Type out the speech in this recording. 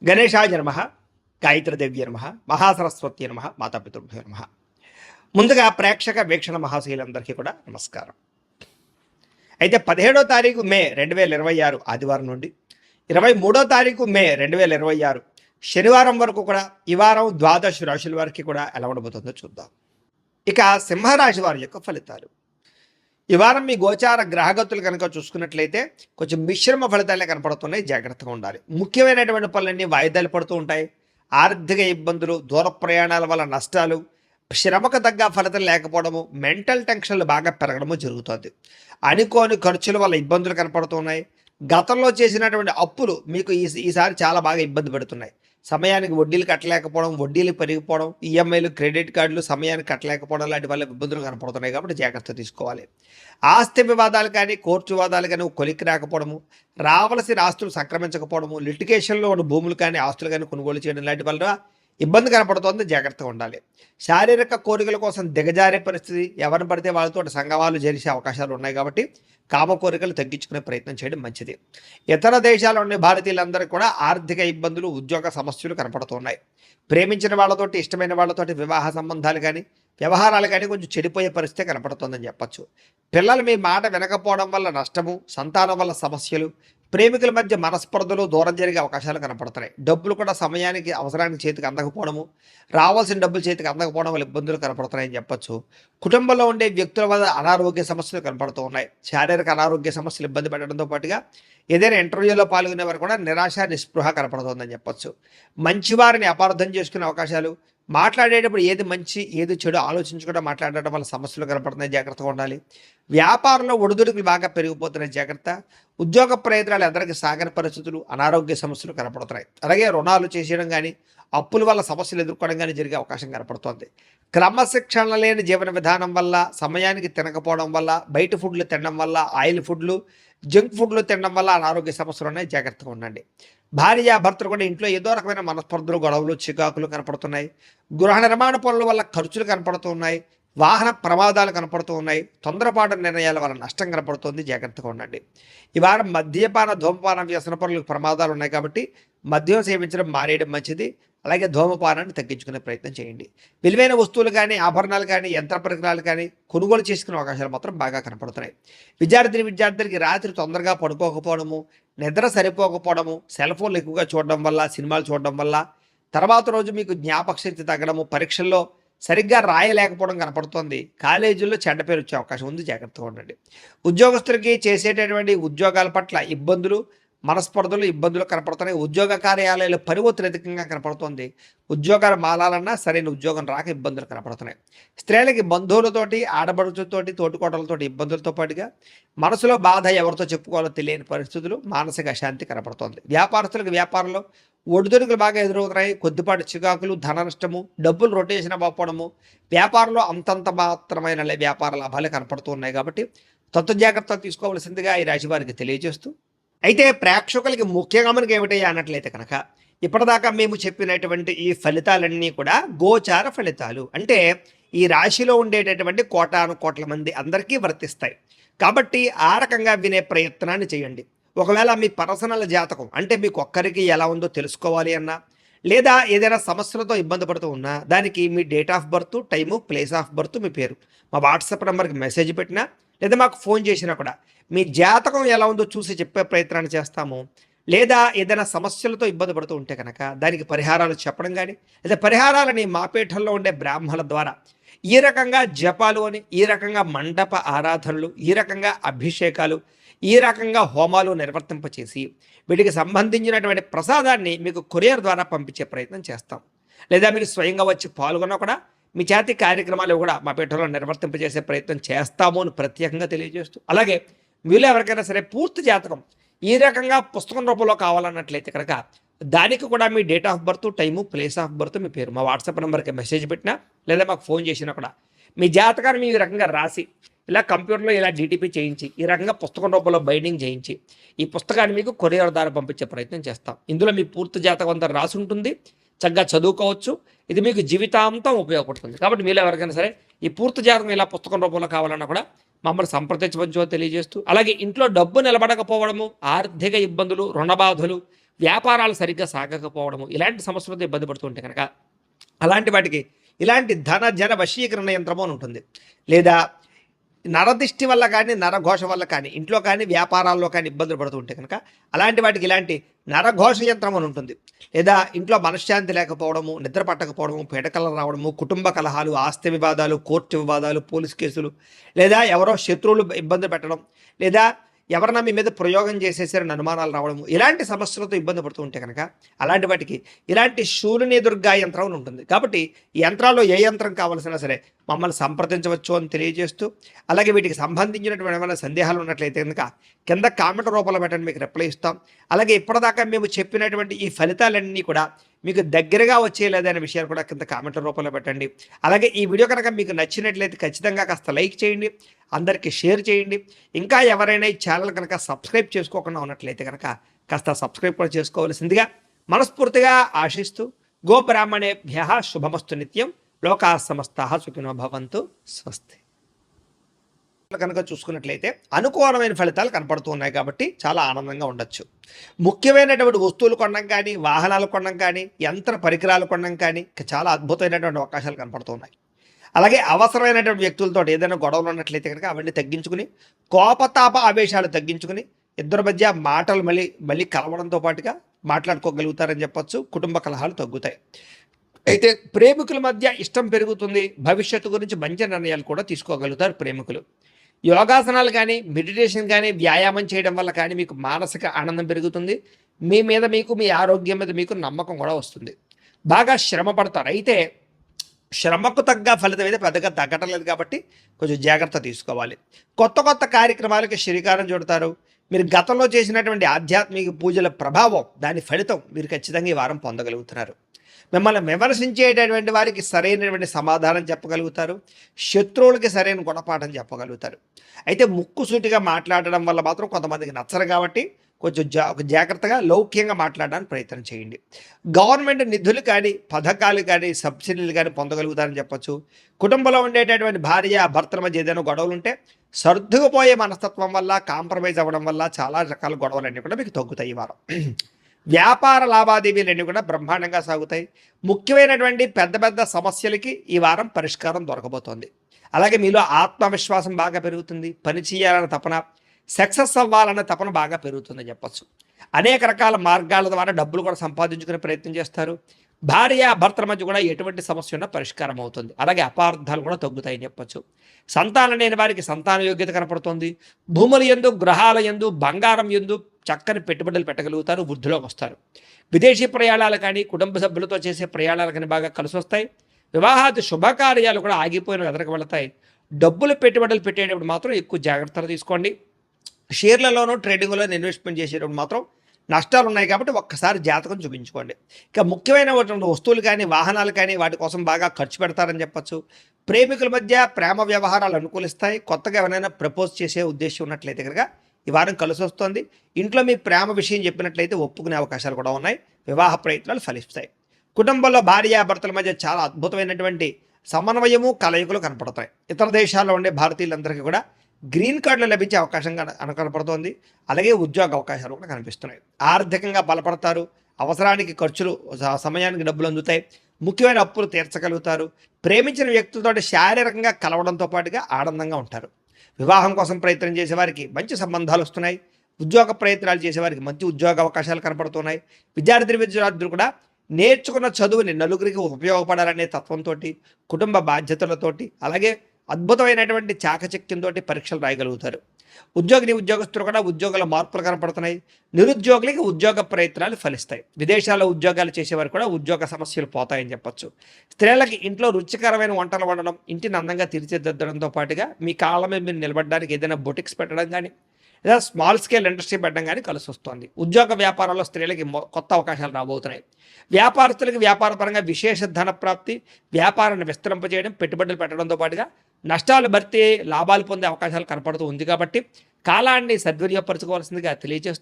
గణేశాయ నమ, గాయత్రీదేవ్య నమ, మహాసరస్వతి నమ, మాతాపితృభ్యో నమ. ముందుగా ప్రేక్షక వీక్షణ మహాశీలందరికీ కూడా నమస్కారం. అయితే 17వ తారీఖు మే 2026 ఆదివారం నుండి 23వ తారీఖు మే 2026 శనివారం వరకు కూడా ఈ వారం ద్వాదశ రాశుల వారికి కూడా ఎలా ఉండబోతుందో చూద్దాం. ఇక సింహరాశి వారి యొక్క ఫలితాలు. ఈ వారం మీ గోచార గ్రహగతులు కనుక చూసుకున్నట్లయితే కొంచెం మిశ్రమ ఫలితాలే కనపడుతున్నాయి, జాగ్రత్తగా ఉండాలి. ముఖ్యమైనటువంటి పనులన్నీ వాయిదాలు పడుతూ ఉంటాయి. ఆర్థిక ఇబ్బందులు, దూర ప్రయాణాల వల్ల నష్టాలు, శ్రమకు తగ్గ ఫలితం లేకపోవడము, మెంటల్ టెన్షన్లు బాగా పెరగడము జరుగుతుంది. అనుకోని ఖర్చుల వల్ల ఇబ్బందులు కనపడుతున్నాయి. గతంలో చేసినటువంటి అప్పులు మీకు ఈసారి చాలా బాగా ఇబ్బంది పెడుతున్నాయి. సమయానికి వడ్డీలు కట్టలేకపోవడం, వడ్డీలు పెరిగిపోవడం, ఈఎంఐలు, క్రెడిట్ కార్డులు సమయానికి కట్టలేకపోవడం లాంటి వల్ల ఇబ్బందులు కనపడుతున్నాయి. కాబట్టి జాగ్రత్త తీసుకోవాలి. ఆస్తి వివాదాలు కానీ, కోర్టు వివాదాలు కానీ కొలిక్కి రాకపోవడము, రావలసిన ఆస్తులు సంక్రమించకపోవడము, లిటిగేషన్లో ఉన్న భూములు కానీ ఆస్తులు కానీ కొనుగోలు చేయడం లాంటి వల్ల ఇబ్బంది కనపడుతోంది, జాగ్రత్తగా ఉండాలి. శారీరక కోరికల కోసం దిగజారే పరిస్థితి, ఎవరిని పడితే వాళ్ళతో సంఘవాలు చేసే అవకాశాలు ఉన్నాయి. కాబట్టి కామ కోరికలు తగ్గించుకునే ప్రయత్నం చేయడం మంచిది. ఇతర దేశాల్లో ఉండే భారతీయులందరికీ కూడా ఆర్థిక ఇబ్బందులు, ఉద్యోగ సమస్యలు కనపడుతున్నాయి. ప్రేమించిన వాళ్ళతోటి, ఇష్టమైన వాళ్ళతోటి వివాహ సంబంధాలు కానీ, వ్యవహారాలు కానీ కొంచెం చెడిపోయే పరిస్థితి కనపడుతుందని చెప్పచ్చు. పిల్లలు మీ మాట వినకపోవడం వల్ల నష్టము, సంతానం వల్ల సమస్యలు, ప్రేమికుల మధ్య మనస్పర్ధలు, దూరం జరిగే అవకాశాలు కనపడుతున్నాయి. డబ్బులు కూడా సమయానికి అవసరానికి చేతికి అందకపోవడము, రావాల్సిన డబ్బులు చేతికి అందకపోవడం వల్ల ఇబ్బందులు కనపడుతున్నాయని చెప్పచ్చు. కుటుంబంలో ఉండే వ్యక్తుల వల్ల అనారోగ్య సమస్యలు కనపడుతూ ఉన్నాయి. శారీరక అనారోగ్య సమస్యలు ఇబ్బంది పెట్టడంతో పాటుగా ఏదైనా ఇంటర్వ్యూలో పాల్గొనే వారు కూడా నిరాశ, నిస్పృహ కనపడుతుందని చెప్పచ్చు. మంచివారిని అపార్థం చేసుకునే అవకాశాలు, మాట్లాడేటప్పుడు ఏది మంచి ఏది చెడు ఆలోచించుకుంటూ మాట్లాడటం వల్ల సమస్యలు కనపడుతున్నాయి, జాగ్రత్తగా ఉండాలి. వ్యాపారంలో ఒడిదుడుకులు బాగా పెరిగిపోతున్నాయి, జాగ్రత్త. ఉద్యోగ ప్రయత్నాలు అందరికీ సాగని పరిస్థితులు, అనారోగ్య సమస్యలు కనపడుతున్నాయి. అలాగే రుణాలు చేసేయడం కానీ, అప్పుల వల్ల సమస్యలు ఎదుర్కోవడం కానీ జరిగే అవకాశం కనపడుతోంది. క్రమశిక్షణ లేని జీవన విధానం వల్ల, సమయానికి తినకపోవడం వల్ల, బయట ఫుడ్లు తినడం వల్ల, ఆయిల్ ఫుడ్లు, జంక్ ఫుడ్లు తినడం వల్ల అనారోగ్య సమస్యలు ఉన్నాయి, జాగ్రత్తగా ఉండండి. భార్య భర్తలు కూడా ఇంట్లో ఏదో రకమైన మనస్పర్ధలు, గొడవలు, చికాకులు కనపడుతున్నాయి. గృహ నిర్మాణ పనుల వల్ల ఖర్చులు కనపడుతున్నాయి. వాహన ప్రమాదాలు కనపడుతూ ఉన్నాయి. తొందరపాటు నిర్ణయాల వల్ల నష్టం కనపడుతుంది, జాగ్రత్తగా ఉండండి. ఈ వారం మద్యపాన, ధూమపాన, వ్యసన పనులకు ప్రమాదాలు ఉన్నాయి. కాబట్టి మద్యం సేవించడం మానేయడం మంచిది. అలాగే ధూమపానాన్ని తగ్గించుకునే ప్రయత్నం చేయండి. విలువైన వస్తువులు కానీ, ఆభరణాలు కానీ, యంత్ర పరికరాలు కానీ కొనుగోలు చేసుకునే అవకాశాలు మాత్రం బాగా కనపడుతున్నాయి. విద్యార్థికి రాత్రి తొందరగా పడుకోకపోవడము, నిద్ర సరిపోకపోవడము, సెల్ ఫోన్లు ఎక్కువగా చూడడం వల్ల, సినిమాలు చూడడం వల్ల తర్వాత రోజు మీకు జ్ఞాపక శక్తి తగ్గడము, పరీక్షల్లో సరిగ్గా రాయలేకపోవడం కనపడుతుంది. కాలేజీల్లో చెడ్డ పేరు వచ్చే అవకాశం ఉంది, జాగ్రత్తగా ఉండండి. ఉద్యోగస్తులకి చేసేటటువంటి ఉద్యోగాల పట్ల ఇబ్బందులు, మనస్పర్ధలు, ఇబ్బందులు కనపడుతున్నాయి. ఉద్యోగ కార్యాలయాల్లో పని ఒత్తిడి అధికంగా కనపడుతుంది. ఉద్యోగాలు మారాలన్నా సరైన ఉద్యోగం రాక ఇబ్బందులు కనపడుతున్నాయి. స్త్రీలకి బంధువులతోటి, ఆడబడుచులతోటి, తోటికోటలతోటి ఇబ్బందులతో పాటుగా మనసులో బాధ ఎవరితో చెప్పుకోవాలో తెలియని పరిస్థితులు, మానసిక అశాంతి కనపడుతోంది. వ్యాపారస్తులకు వ్యాపారంలో ఒడిదుడుకులు బాగా ఎదురవుతున్నాయి. కొద్దిపాటి చికాకులు, ధన నష్టము, డబ్బులు రొటేషన్ అవ్వకపోవడము, వ్యాపారంలో అంతంత మాత్రమైన వ్యాపార లాభాలు కనపడుతూ ఉన్నాయి. కాబట్టి తత్వ జాగ్రత్తలు తీసుకోవాల్సిందిగా ఈ రాశి వారికి తెలియజేస్తూ, అయితే ప్రేక్షకులకి ముఖ్య గమనిక ఏమిటయ్యా అన్నట్లయితే కనుక, ఇప్పటిదాకా మేము చెప్పినటువంటి ఈ ఫలితాలన్నీ కూడా గోచార ఫలితాలు. అంటే ఈ రాశిలో ఉండేటటువంటి కోటాను కోట్ల మంది అందరికీ వర్తిస్తాయి. కాబట్టి ఆ రకంగా వినే ప్రయత్నాన్ని చేయండి. ఒకవేళ మీ పర్సనల్ జాతకం అంటే మీకు ఒక్కరికి ఎలా ఉందో తెలుసుకోవాలి అన్నా, లేదా ఏదైనా సమస్యలతో ఇబ్బంది పడుతూ ఉన్నా, దానికి మీ date of birth, time, place of birth, మీ పేరు మా వాట్సాప్ నెంబర్కి మెసేజ్ పెట్టినా, లేదా మాకు ఫోన్ చేసినా కూడా మీ జాతకం ఎలా ఉందో చూసి చెప్పే ప్రయత్నాన్ని చేస్తాము. లేదా ఏదైనా సమస్యలతో ఇబ్బంది పడుతూ ఉంటే కనుక దానికి పరిహారాలు చెప్పడం కానీ, లేదా పరిహారాలని మా పీఠంలో ఉండే బ్రాహ్మణుల ద్వారా ఈ రకంగా జపాలు అని, ఈ రకంగా మండప ఆరాధనలు, ఈ రకంగా అభిషేకాలు, ఈ రకంగా హోమాలు నిర్వర్తింపచేసి వీటికి సంబంధించినటువంటి ప్రసాదాన్ని మీకు కొరియర్ ద్వారా పంపించే ప్రయత్నం చేస్తాం. లేదా మీరు స్వయంగా వచ్చి పాల్గొన్నా కూడా మీ చేతి కార్యక్రమాలు కూడా మా పీఠంలో నిర్వర్తింపజేసే ప్రయత్నం చేస్తాము అని ప్రత్యేకంగా తెలియజేస్తూ, అలాగే మీలో ఎవరికైనా సరే పూర్తి జాతకం ఈ రకంగా పుస్తకం రూపంలో కావాలన్నట్లయితే కనుక దానికి కూడా మీ date of birth, time, place of birth, మీ పేరు మా వాట్సాప్ నెంబర్కి మెసేజ్ పెట్టినా, లేదా మాకు ఫోన్ చేసినా కూడా మీ జాతకాన్ని ఈ రకంగా రాసి ఇలా కంప్యూటర్లో ఇలా డిటిపి చేయించి, ఈ రకంగా పుస్తకం రూపంలో బైండింగ్ చేయించి ఈ పుస్తకాన్ని మీకు కొరియర్ ద్వారా పంపించే ప్రయత్నం చేస్తాం. ఇందులో మీ పూర్తి జాతకం అంతా రాసి ఉంటుంది, చక్కగా చదువుకోవచ్చు. ఇది మీకు జీవితాంతం ఉపయోగపడుతుంది. కాబట్టి మీలో ఎవరికైనా సరే ఈ పూర్తి జాతకం ఇలా పుస్తకం రూపంలో కావాలన్నా కూడా మమ్మల్ని సంప్రదించవచ్చో తెలియజేస్తూ, అలాగే ఇంట్లో డబ్బు నిలబడకపోవడము, ఆర్థిక ఇబ్బందులు, రుణ బాధలు, వ్యాపారాలు సరిగ్గా సాగకపోవడము, ఇలాంటి సమస్యలతో ఇబ్బంది పడుతుంటే కనుక అలాంటి వాటికి ఇలాంటి ధన జన వశీకరణ యంత్రము అని ఉంటుంది. లేదా నరదిష్టి వల్ల కానీ, నరఘోష వల్ల కానీ, ఇంట్లో కానీ వ్యాపారాల్లో కానీ ఇబ్బందులు పడుతూ ఉంటే కనుక అలాంటి వాటికి ఇలాంటి నరఘోష యంత్రం అని ఉంటుంది. లేదా ఇంట్లో మనశ్శాంతి లేకపోవడము, నిద్ర పట్టకపోవడము, పీడకలలు రావడము, కుటుంబ కలహాలు, ఆస్తి వివాదాలు, కోర్టు వివాదాలు, పోలీస్ కేసులు, లేదా ఎవరో శత్రువులు ఇబ్బంది పెట్టడం, లేదా ఎవరన్నా మీ మీద ప్రయోగం చేసేసారని అనుమానాలు రావడము, ఇలాంటి సమస్యలతో ఇబ్బంది పడుతూ ఉంటే కనుక అలాంటి వాటికి ఇలాంటి శూలిని దుర్గా యంత్రం అని ఉంటుంది. కాబట్టి ఈ యంత్రాల్లో ఏ యంత్రం కావాల్సినా సరే మమ్మల్ని సంప్రదించవచ్చు అని తెలియజేస్తూ, అలాగే వీటికి సంబంధించినటువంటి ఏమైనా సందేహాలు ఉన్నట్లయితే కనుక కింద కామెంట్ రూపంలో పెట్టండి, మీకు రిప్లై ఇస్తాం. అలాగే ఇప్పటిదాకా మేము చెప్పినటువంటి ఈ ఫలితాలన్నీ కూడా మీకు దగ్గరగా వచ్చేయలేదనే విషయాలు కూడా కింద కామెంట్ల రూపంలో పెట్టండి. అలాగే ఈ వీడియో కనుక మీకు నచ్చినట్లయితే ఖచ్చితంగా కాస్త లైక్ చేయండి, అందరికీ షేర్ చేయండి. ఇంకా ఎవరైనా ఈ ఛానల్ కనుక సబ్స్క్రైబ్ చేసుకోకుండా ఉన్నట్లయితే కనుక కాస్త సబ్స్క్రైబ్ కూడా చేసుకోవాల్సిందిగా మనస్ఫూర్తిగా ఆశిస్తూ, గోబ్రాహ్మణేభ్యః శుభమస్తు నిత్యం, లోకాః సమస్తాః సుఖినో భవంతు, స్వస్తి. కనుక చూసుకున్నట్లయితే అనుకూలమైన ఫలితాలు కనపడుతూ ఉన్నాయి కాబట్టి చాలా ఆనందంగా ఉండొచ్చు. ముఖ్యమైనటువంటి వస్తువులు కొనడం కానీ, వాహనాలు కొనడం కానీ, యంత్ర పరికరాలు కొనడం కానీ చాలా అద్భుతమైనటువంటి అవకాశాలు కనపడుతూ ఉన్నాయి. అలాగే అవసరమైనటువంటి వ్యక్తులతో ఏదైనా గొడవలు ఉన్నట్లయితే కనుక అవన్నీ తగ్గించుకుని, కోపతాప ఆవేశాలు తగ్గించుకుని, ఇద్దరి మధ్య మాటలు మళ్ళీ కలవడంతో పాటుగా మాట్లాడుకోగలుగుతారని చెప్పొచ్చు. కుటుంబ కలహాలు తగ్గుతాయి. అయితే ప్రేమికుల మధ్య ఇష్టం పెరుగుతుంది. భవిష్యత్తు గురించి మంచి నిర్ణయాలు కూడా తీసుకోగలుగుతారు ప్రేమికులు. యోగాసనాలు కానీ, మెడిటేషన్ కానీ, వ్యాయామం చేయడం వల్ల కానీ మీకు మానసిక ఆనందం పెరుగుతుంది. మీ మీద మీకు, మీ ఆరోగ్యం మీద మీకు నమ్మకం కూడా వస్తుంది. బాగా శ్రమ పడతారు. అయితే శ్రమకు తగ్గ ఫలితం అయితే పెద్దగా తగ్గటం లేదు కాబట్టి కొంచెం జాగ్రత్త తీసుకోవాలి. కొత్త కార్యక్రమాలకి శ్రీకారం చుడతారు. మీరు గతంలో చేసినటువంటి ఆధ్యాత్మిక పూజల ప్రభావం, దాని ఫలితం మీరు ఖచ్చితంగా ఈ వారం పొందగలుగుతున్నారు. మిమ్మల్ని విమర్శించేటటువంటి వారికి సరైనటువంటి సమాధానం చెప్పగలుగుతారు. శత్రువులకి సరైన గుణపాఠం చెప్పగలుగుతారు. అయితే ముక్కుసూటిగా మాట్లాడడం వల్ల మాత్రం కొంతమందికి నచ్చరు కాబట్టి కొంచెం జాగ్రత్తగా లౌక్యంగా మాట్లాడడానికి ప్రయత్నం చేయండి. గవర్నమెంట్ నిధులు కానీ, పథకాలు కానీ, సబ్సిడీలు కానీ పొందగలుగుతారని చెప్పొచ్చు. కుటుంబంలో ఉండేటటువంటి భార్య భర్తల మధ్య ఏదైనా గొడవలు ఉంటే సర్దుకుపోయే మనస్తత్వం వల్ల, కాంప్రమైజ్ అవ్వడం వల్ల చాలా రకాల గొడవలన్నీ కూడా మీకు తగ్గుతాయి ఈ వారం. వ్యాపార లావాదేవీలన్నీ కూడా బ్రహ్మాండంగా సాగుతాయి. ముఖ్యమైనటువంటి పెద్ద సమస్యలకి ఈ వారం పరిష్కారం దొరకబోతోంది. అలాగే మీలో ఆత్మవిశ్వాసం బాగా పెరుగుతుంది. పని చేయాలన్న తపన, సక్సెస్ అవ్వాలన్న తపన బాగా పెరుగుతుందని చెప్పచ్చు. అనేక రకాల మార్గాల ద్వారా డబ్బులు కూడా సంపాదించుకునే ప్రయత్నం చేస్తారు. భార్య భర్తల మధ్య కూడా ఎటువంటి సమస్య ఉన్నా పరిష్కారం అవుతుంది. అలాగే అపార్థాలు కూడా తగ్గుతాయని చెప్పచ్చు. సంతానం లేని వారికి సంతాన యోగ్యత కనపడుతుంది. భూముల యందు, గ్రహాల యందు, బంగారం యందు చక్కని పెట్టుబడులు పెట్టగలుగుతారు. వృద్ధిలోకి వస్తారు. విదేశీ ప్రయాణాలు కానీ, కుటుంబ సభ్యులతో చేసే ప్రయాణాలు కానీ బాగా కలిసి వస్తాయి. వివాహాది శుభకార్యాలు కూడా ఆగిపోయిన ఎదరికి వెళతాయి. డబ్బులు పెట్టుబడులు పెట్టేటప్పుడు మాత్రం ఎక్కువ జాగ్రత్తలు తీసుకోండి. షేర్లలోనూ ట్రేడింగ్లోనూ ఇన్వెస్ట్మెంట్ చేసేటప్పుడు మాత్రం నష్టాలు ఉన్నాయి కాబట్టి ఒక్కసారి జాతకం చూపించుకోండి. ఇక ముఖ్యమైనటువంటి వస్తువులు కానీ, వాహనాలు కానీ వాటి కోసం బాగా ఖర్చు పెడతారని చెప్పచ్చు. ప్రేమికుల మధ్య ప్రేమ వ్యవహారాలు అనుకూలిస్తాయి. కొత్తగా ఎవరైనా ప్రపోజ్ చేసే ఉద్దేశం ఉన్నట్లయితే కనుక ఈ వారం కలిసి వస్తుంది. ఇంట్లో మీ ప్రేమ విషయం చెప్పినట్లయితే ఒప్పుకునే అవకాశాలు కూడా ఉన్నాయి. వివాహ ప్రయత్నాలు ఫలిస్తాయి. కుటుంబంలో భార్యాభర్తల మధ్య చాలా అద్భుతమైనటువంటి సమన్వయము, కలయికలు కనపడతాయి. ఇతర దేశాల్లో ఉండే భారతీయులందరికీ కూడా గ్రీన్ కార్డులు లభించే అవకాశం కనపడుతోంది. అలాగే ఉద్యోగ అవకాశాలు కూడా కనిపిస్తున్నాయి. ఆర్థికంగా బలపడతారు. అవసరానికి ఖర్చులు, సమయానికి డబ్బులు అందుతాయి. ముఖ్యమైన అప్పులు తీర్చగలుగుతారు. ప్రేమించిన వ్యక్తులతో శారీరకంగా కలవడంతో పాటుగా ఆనందంగా ఉంటారు. వివాహం కోసం ప్రయత్నం చేసేవారికి మంచి సంబంధాలు వస్తున్నాయి. ఉద్యోగ ప్రయత్నాలు చేసేవారికి మంచి ఉద్యోగ అవకాశాలు కనపడుతున్నాయి. విద్యార్థులు కూడా నేర్చుకున్న చదువుని నలుగురికి ఉపయోగపడాలనే తత్వంతో, కుటుంబ బాధ్యతలతోటి, అలాగే అద్భుతమైనటువంటి చాకచక్యంతో పరీక్షలు రాయగలుగుతారు. ఉద్యోగస్తులు కూడా ఉద్యోగాల మార్పులు కనపడుతున్నాయి. నిరుద్యోగులకి ఉద్యోగ ప్రయత్నాలు ఫలిస్తాయి. విదేశాల్లో ఉద్యోగాలు చేసేవారు కూడా ఉద్యోగ సమస్యలు పోతాయని చెప్పచ్చు. స్త్రీలకి ఇంట్లో రుచికరమైన వంటలు వండడం, ఇంటిని అందంగా తీర్చిదిద్దడంతో పాటుగా మీ కాళ్ళ మీద మీరు నిలబడడానికి ఏదైనా బొటిక్స్ పెట్టడం కానీ, లేదా స్మాల్ స్కేల్ ఇండస్ట్రీ పెట్టడం కానీ కలిసి వస్తుంది. ఉద్యోగ వ్యాపారాల్లో స్త్రీలకి కొత్త అవకాశాలు రాబోతున్నాయి. వ్యాపారస్తులకి వ్యాపారపరంగా విశేష ధన ప్రాప్తి, వ్యాపారాన్ని విస్తరింపజేయడం, పెట్టుబడులు పెట్టడంతో పాటుగా నష్టాలు భర్తీ, లాభాలు పొందే అవకాశాలు కనపడుతూ ఉంది. కాబట్టి కాలాన్ని సద్వినియోగపరచుకోవాల్సిందిగా తెలియజేస్తూ